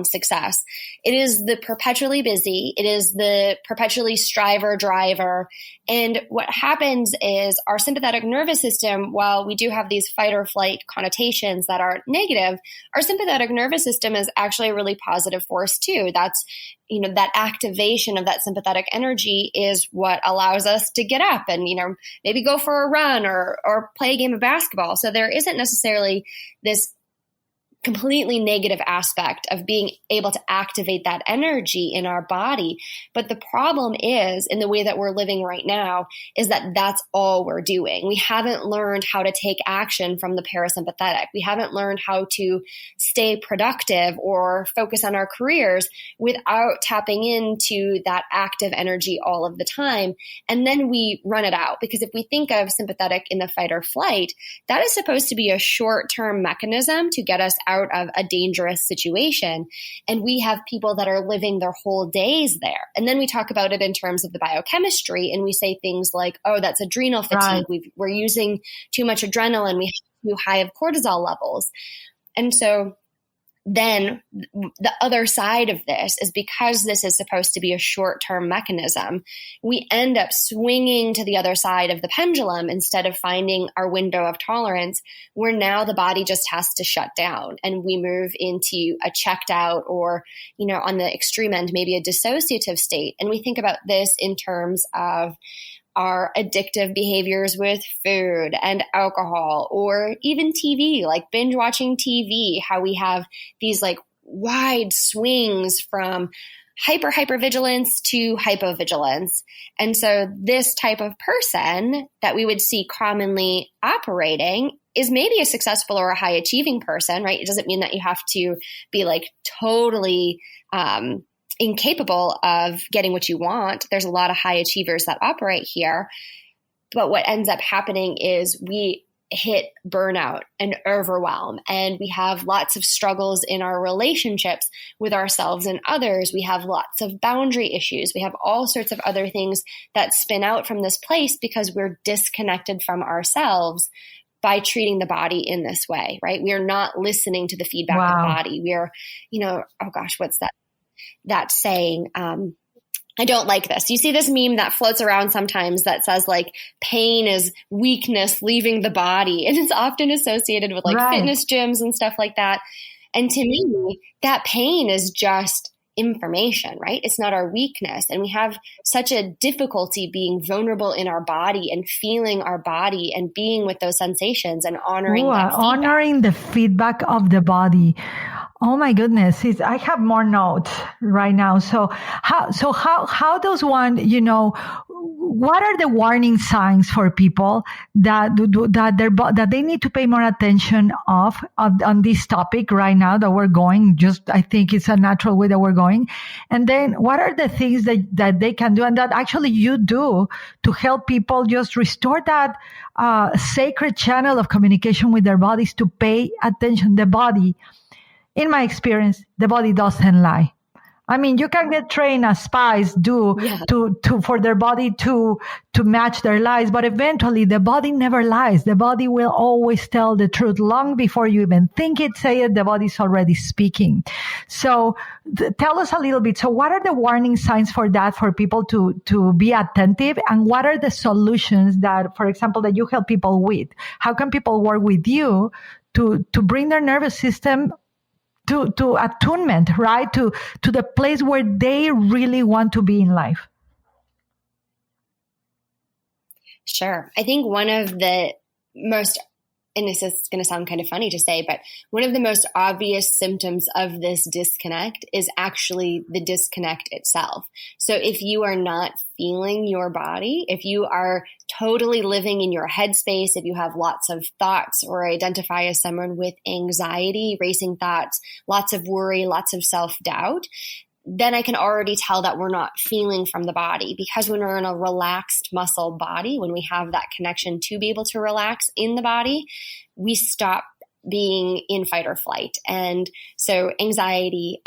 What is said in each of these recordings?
success. It is the perpetually busy. It is the perpetually striver driver. And what happens is our sympathetic nervous system, while we do have these fight or flight connotations that are negative, our sympathetic nervous system is actually a really positive force too. That's, that activation of that sympathetic energy is what allows us to get up and, maybe go for a run or play a game of basketball. So there isn't necessarily this completely negative aspect of being able to activate that energy in our body. But the problem is, in the way that we're living right now, is that that's all we're doing. We haven't learned how to take action from the parasympathetic. We haven't learned how to stay productive or focus on our careers without tapping into that active energy all of the time. And then we run it out, because if we think of sympathetic in the fight or flight, that is supposed to be a short-term mechanism to get us out of a dangerous situation. And we have people that are living their whole days there. And then we talk about it in terms of the biochemistry, and we say things like, oh, that's adrenal fatigue. Right. We're using too much adrenaline. We have too high of cortisol levels. And so then the other side of this is, because this is supposed to be a short-term mechanism, we end up swinging to the other side of the pendulum instead of finding our window of tolerance, where now the body just has to shut down and we move into a checked out, or, on the extreme end, maybe a dissociative state. And we think about this in terms of our addictive behaviors with food and alcohol, or even TV, like binge watching TV, how we have these like wide swings from hypervigilance to hypovigilance. And so this type of person that we would see commonly operating is maybe a successful or a high achieving person, right? It doesn't mean that you have to be like totally incapable of getting what you want. There's a lot of high achievers that operate here. But what ends up happening is we hit burnout and overwhelm, and we have lots of struggles in our relationships with ourselves and others. We have lots of boundary issues. We have all sorts of other things that spin out from this place because we're disconnected from ourselves by treating the body in this way, right? We are not listening to the feedback of the body. We are, oh gosh, what's that saying? I don't like this. You see this meme that floats around sometimes that says like pain is weakness leaving the body. And it's often associated with like fitness gyms and stuff like that. And to me, that pain is just information, right? It's not our weakness. And we have such a difficulty being vulnerable in our body and feeling our body and being with those sensations and honoring that feedback. Honoring the feedback of the body. Oh my goodness. I have more notes right now. So how does one, what are the warning signs for people that they need to pay more attention on this topic right now that we're going? I think it's a natural way that we're going. And then what are the things that they can do and that actually you do to help people just restore that sacred channel of communication with their bodies, to pay attention? The body, in my experience, the body doesn't lie. I mean, you can get trained as spies do for their body to match their lies, but eventually the body never lies. The body will always tell the truth. Long before you even think it, say it, the body's already speaking. So tell us a little bit. So what are the warning signs for that, for people to be attentive? And what are the solutions that, for example, that you help people with? How can people work with you to bring their nervous system to attunement, right? To the place where they really want to be in life? Sure. I think one of the most, and this is going to sound kind of funny to say, but one of the most obvious symptoms of this disconnect is actually the disconnect itself. So if you are not feeling your body, if you are totally living in your headspace, if you have lots of thoughts or identify as someone with anxiety, racing thoughts, lots of worry, lots of self-doubt, then I can already tell that we're not feeling from the body, because when we're in a relaxed muscle body, when we have that connection to be able to relax in the body, we stop being in fight or flight. And so anxiety,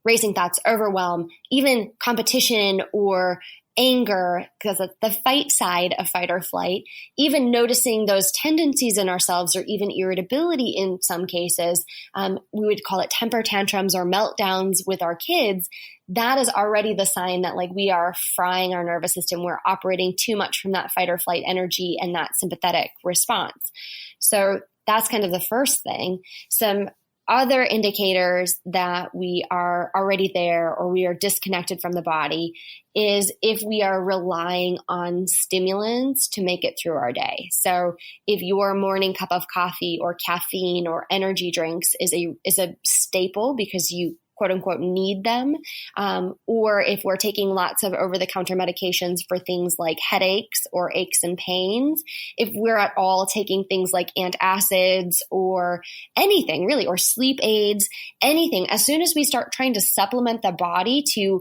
racing thoughts, overwhelm, even competition or anger, because it's the fight side of fight or flight, even noticing those tendencies in ourselves, or even irritability in some cases, we would call it temper tantrums or meltdowns with our kids. That is already the sign that like we are frying our nervous system. We're operating too much from that fight or flight energy and that sympathetic response. So that's kind of the first thing. Some other indicators that we are already there or we are disconnected from the body is if we are relying on stimulants to make it through our day. So if your morning cup of coffee or caffeine or energy drinks is a staple because you quote unquote need them, or if we're taking lots of over-the-counter medications for things like headaches or aches and pains, if we're at all taking things like antacids or anything really, or sleep aids, anything, as soon as we start trying to supplement the body to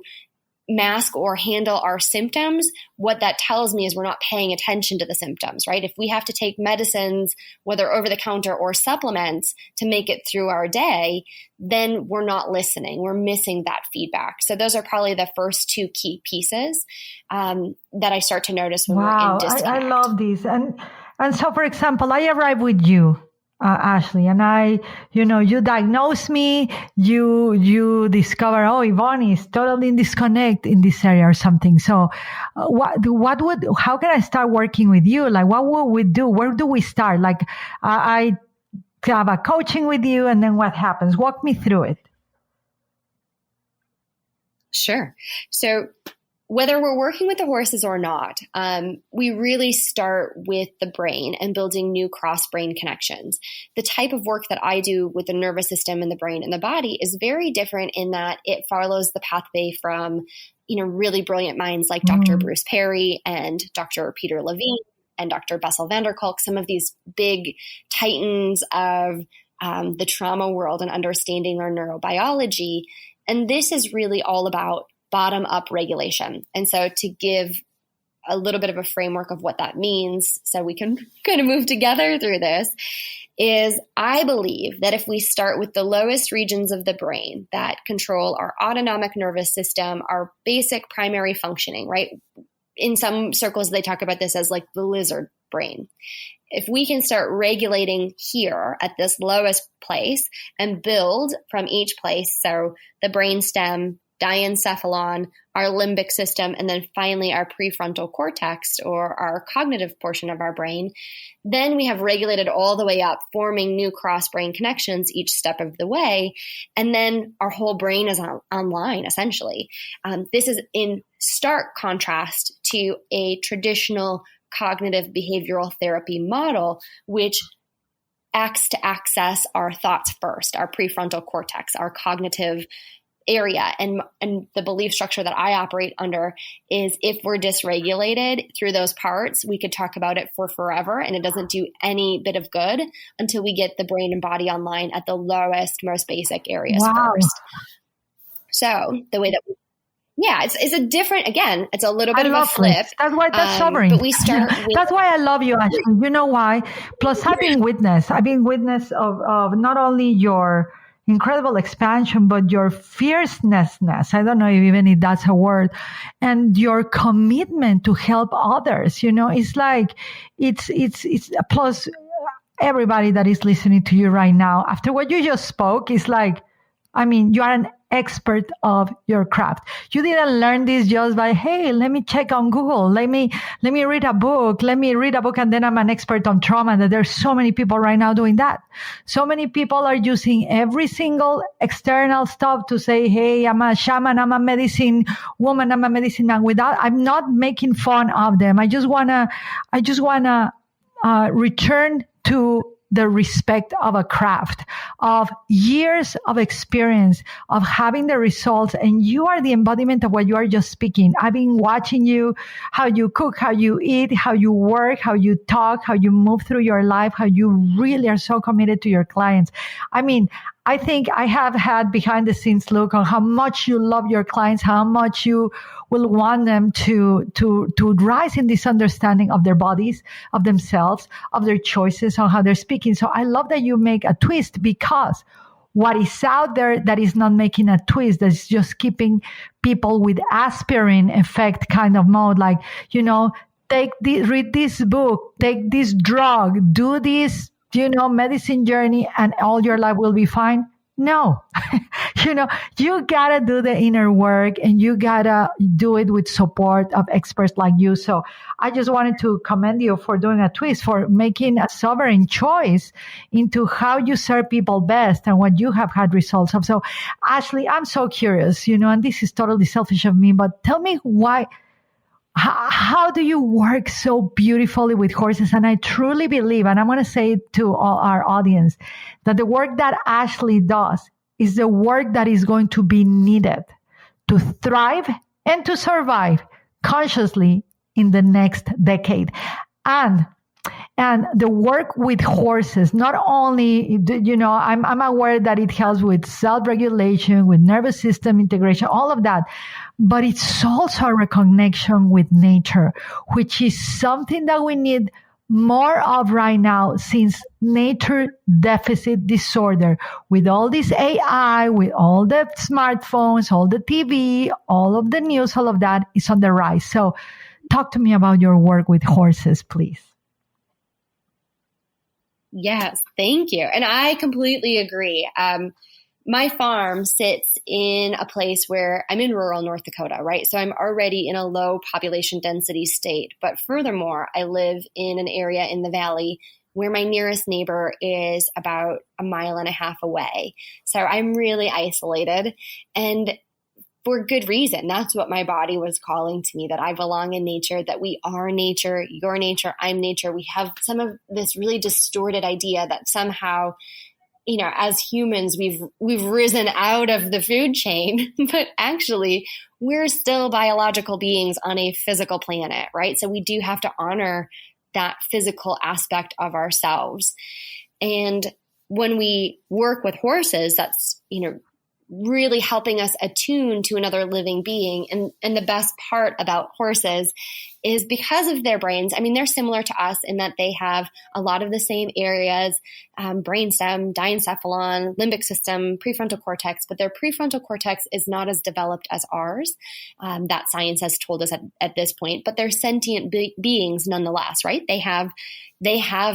mask or handle our symptoms, what that tells me is we're not paying attention to the symptoms, right? If we have to take medicines, whether over the counter or supplements, to make it through our day, then we're not listening. We're missing that feedback. So those are probably the first two key pieces that I start to notice when we're in disconnect. I love this. And so, for example, I arrive with you, Ashley, and you diagnose me, you discover, oh, Yvonne is totally in disconnect in this area or something. So how can I start working with you? Like, what would we do? Where do we start? Like, I have a coaching with you, and then what happens? Walk me through it. Sure. So whether we're working with the horses or not, we really start with the brain and building new cross-brain connections. The type of work that I do with the nervous system and the brain and the body is very different in that it follows the pathway from, really brilliant minds like Dr. Bruce Perry and Dr. Peter Levine and Dr. Bessel van der Kolk, some of these big titans of the trauma world and understanding our neurobiology. And this is really all about bottom-up regulation. And so to give a little bit of a framework of what that means so we can kind of move together through this, is I believe that if we start with the lowest regions of the brain that control our autonomic nervous system, our basic primary functioning, right? In some circles, they talk about this as like the lizard brain. If we can start regulating here at this lowest place and build from each place, so the brainstem, diencephalon, our limbic system, and then finally our prefrontal cortex or our cognitive portion of our brain, then we have regulated all the way up, forming new cross-brain connections each step of the way. And then our whole brain is online, essentially. This is in stark contrast to a traditional cognitive behavioral therapy model, which acts to access our thoughts first, our prefrontal cortex, our cognitive area. And the belief structure that I operate under is if we're dysregulated through those parts, we could talk about it for forever, and it doesn't do any bit of good until we get the brain and body online at the lowest, most basic areas first. So the way that it's a different, again, it's a little bit of a flip. That's why that's sobering. But we start with, that's why I love you, Ashley. You know why? Plus, I've been witness of not only your incredible expansion, but your fierceness. I don't know if that's a word, and your commitment to help others. It's like, it's plus everybody that is listening to you right now, after what you just spoke, is like, you are an expert of your craft. You didn't learn this just by, hey, let me check on Google. Let me read a book. And then I'm an expert on trauma. And there's so many people right now doing that. So many people are using every single external stuff to say, hey, I'm a shaman. I'm a medicine woman. I'm a medicine man. I'm not making fun of them. I just want to return to the respect of a craft, of years of experience, of having the results. And you are the embodiment of what you are just speaking. I've been watching you, how you cook, how you eat, how you work, how you talk, how you move through your life, how you really are so committed to your clients. I think I have had behind the scenes look on how much you love your clients, how much you will want them to rise in this understanding of their bodies, of themselves, of their choices, on how they're speaking. So I love that you make a twist, because what is out there that is not making a twist, that's just keeping people with aspirin effect kind of mode, like, read this book, take this drug, do this, medicine journey, and all your life will be fine. No, you gotta do the inner work, and you gotta do it with support of experts like you. So I just wanted to commend you for doing a twist, for making a sovereign choice into how you serve people best and what you have had results of. So Ashley, I'm so curious, and this is totally selfish of me, but tell me how do you work so beautifully with horses? And I truly believe, and I'm going to say it to all our audience, that the work that Ashley does is the work that is going to be needed to thrive and to survive consciously in the next decade. And the work with horses, not only, I'm aware that it helps with self-regulation, with nervous system integration, all of that, but it's also a reconnection with nature, which is something that we need more of right now, since nature deficit disorder, with all this AI, with all the smartphones, all the TV, all of the news, all of that is on the rise. So talk to me about your work with horses, please. Yes, thank you. And I completely agree. My farm sits in a place where I'm in rural North Dakota, right? So I'm already in a low population density state. But furthermore, I live in an area in the valley where my nearest neighbor is about 1.5 miles away. So I'm really isolated, and for good reason. That's what my body was calling to me, that I belong in nature, that we are nature, you're nature, I'm nature. We have some of this really distorted idea that somehow, as humans, we've risen out of the food chain, but actually we're still biological beings on a physical planet, right? So we do have to honor that physical aspect of ourselves. And when we work with horses, that's, really helping us attune to another living being. And the best part about horses is because of their brains. I mean, they're similar to us in that they have a lot of the same areas, brainstem, diencephalon, limbic system, prefrontal cortex, but their prefrontal cortex is not as developed as ours. That science has told us at this point, but they're sentient beings nonetheless, right? They have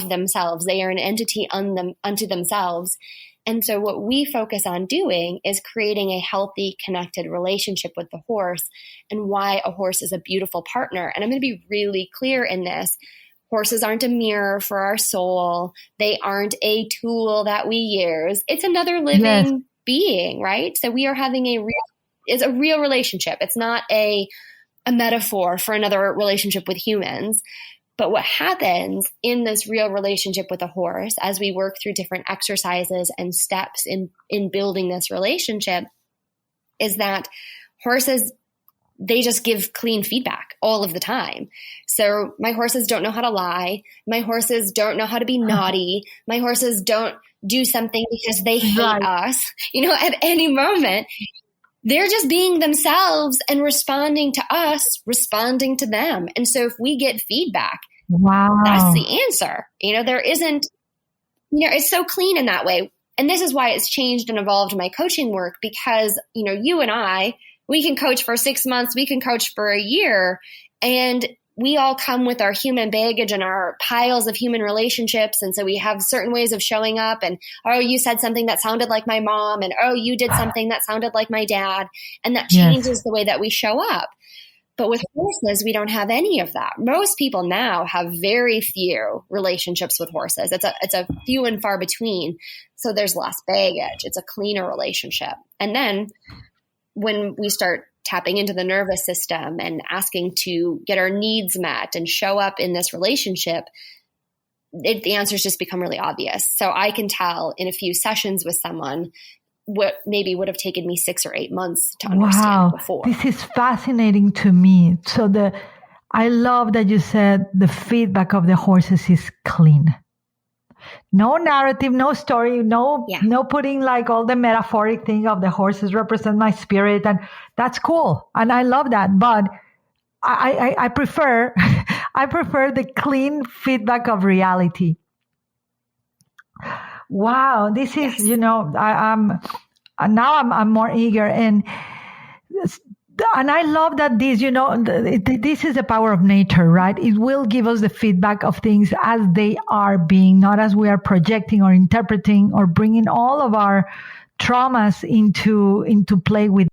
themselves. They are an entity unto themselves. And so what we focus on doing is creating a healthy, connected relationship with the horse, and why a horse is a beautiful partner. And I'm going to be really clear in this. Horses aren't a mirror for our soul. They aren't a tool that we use. It's another living being, right? So we are having it's a real relationship. It's not a metaphor for another relationship with humans. But what happens in this real relationship with a horse, as we work through different exercises and steps in building this relationship, is that horses, they just give clean feedback all of the time. So my horses don't know how to lie. My horses don't know how to be naughty. My horses don't do something because they hate us, at any moment. They're just being themselves and responding to us, responding to them. And so if we get feedback, that's the answer. There isn't, it's so clean in that way. And this is why it's changed and evolved my coaching work, because, you and I, we can coach for 6 months, we can coach for a year, and we all come with our human baggage and our piles of human relationships. And so we have certain ways of showing up, and, oh, you said something that sounded like my mom, and, oh, you did something that sounded like my dad. And that changes the way that we show up. But with horses, we don't have any of that. Most people now have very few relationships with horses. It's a few and far between. So there's less baggage. It's a cleaner relationship. And then when we start tapping into the nervous system and asking to get our needs met and show up in this relationship, the answers just become really obvious. So I can tell in a few sessions with someone what maybe would have taken me 6 or 8 months to understand before. This is fascinating to me. So I love that you said the feedback of the horses is clean. No narrative, no story, no putting like all the metaphoric thing of the horses represent my spirit, and that's cool, and I love that. But I prefer the clean feedback of reality. Wow, this is, Yes. I'm more eager, and I love that this is the power of nature, right? It will give us the feedback of things as they are being, not as we are projecting or interpreting or bringing all of our traumas into play with